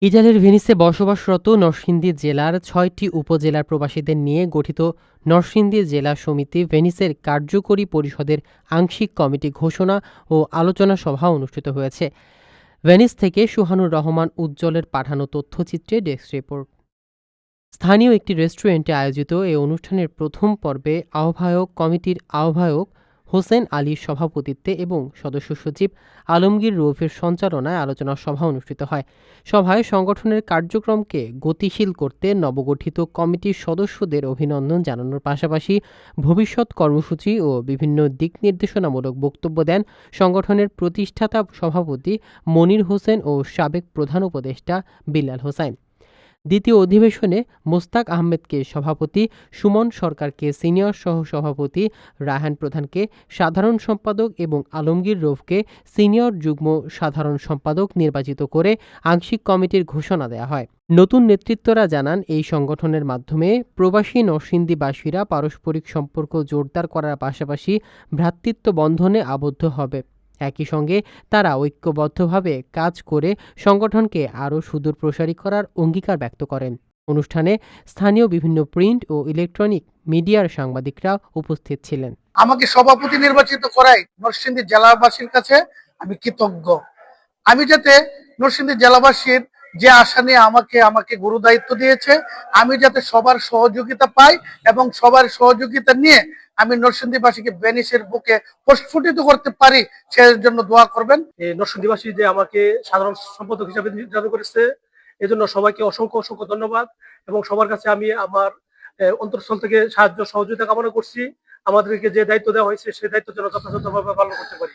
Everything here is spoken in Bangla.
ইতালির ভেনিসে বসবাসরত নরসিংদী জেলার ৬টি উপজেলার প্রবাসীদের নিয়ে গঠিত নরসিংদী জেলা সমিতি ভেনিসের কার্যকরী পরিষদের আংশিক কমিটি ঘোষণা ও আলোচনা সভা অনুষ্ঠিত হয়েছে। ভেনিস থেকে সুহানুর রহমান উজ্জ্বলের পাঠানো তথ্যচিত্রে ডেস্ক রিপোর্ট। স্থানীয় একটি রেস্টুরেন্টে আয়োজিত এ অনুষ্ঠানের প্রথম পর্বে কমিটির আহ্বায়ক হোসেন আলীর সভাপতিত্বে এবং সদস্য সচিব আলমগীর রৌফের সঞ্চালনায় আলোচনা সভা অনুষ্ঠিত হয়। সভায় সংগঠনের কার্যক্রমকে গতিশীল করতে নবগঠিত কমিটির সদস্যদের অভিনন্দন জানানোর পাশাপাশি ভবিষ্যৎ কর্মসূচি ও বিভিন্ন দিক নির্দেশনামূলক বক্তব্য দেন সংগঠনের প্রতিষ্ঠাতা সভাপতি মনির হোসেন ও সাবেক প্রধান উপদেষ্টা বিল্লাল হোসাইন। দ্বিতীয় অধিবেশনে মোস্তাক আহমেদকে সভাপতি, সুমন সরকারকে সিনিয়র সহ-সভাপতি, রায়হান প্রধানকে সাধারণ সম্পাদক এবং আলমগীর রৌফকে সিনিয়র যুগ্ম সাধারণ সম্পাদক নির্বাচিত করে আংশিক কমিটির ঘোষণা দেয়া হয়। নতুন নেতৃত্বরা জানান, এই সংগঠনের মাধ্যমে প্রবাসী নরসিংদীবাসীরা পারস্পরিক সম্পর্ক জোরদার করার পাশাপাশি ভ্রাতৃত্ব বন্ধনে আবদ্ধ হবে। একই সঙ্গে তারা ঐক্যবদ্ধভাবে কাজ করে সংগঠনকে আরও সুদূর প্রসারী করার অঙ্গীকার ব্যক্ত করেন। অনুষ্ঠানে স্থানীয় বিভিন্ন প্রিন্ট ও ইলেকট্রনিক মিডিয়ার সাংবাদিকরা উপস্থিত ছিলেন। আমাকে সভাপতি নির্বাচিত করায় নরসিংদী জেলাবাসীর কাছে আমি কৃতজ্ঞ। আমি যাতে নরসিংদী জেলাবাসীর যে আশা নিয়ে আমাকে গুরু দায়িত্ব দিয়েছে, আমি যাতে সবার সহযোগিতা পাই এবং সবার সহযোগিতা নিয়ে আমি নরসিংদীবাসীকে ভেনিসের বুকে প্রস্ফুটিত করতে পারি, সেই জন্য দোয়া করবেন। এই নরসিংদীবাসী যে আমাকে সাধারণ সম্পাদক হিসাবে নির্বাচন করেছে, এজন্য সবাইকে অসংখ্য অসংখ্য ধন্যবাদ এবং সবার কাছে আমি আমার অন্তঃস্থল থেকে সাহায্য সহযোগিতা কামনা করছি। আমাদেরকে যে দায়িত্ব দেওয়া হয়েছে সেই দায়িত্ব যেন যথাযথভাবে পালন করতে পারি।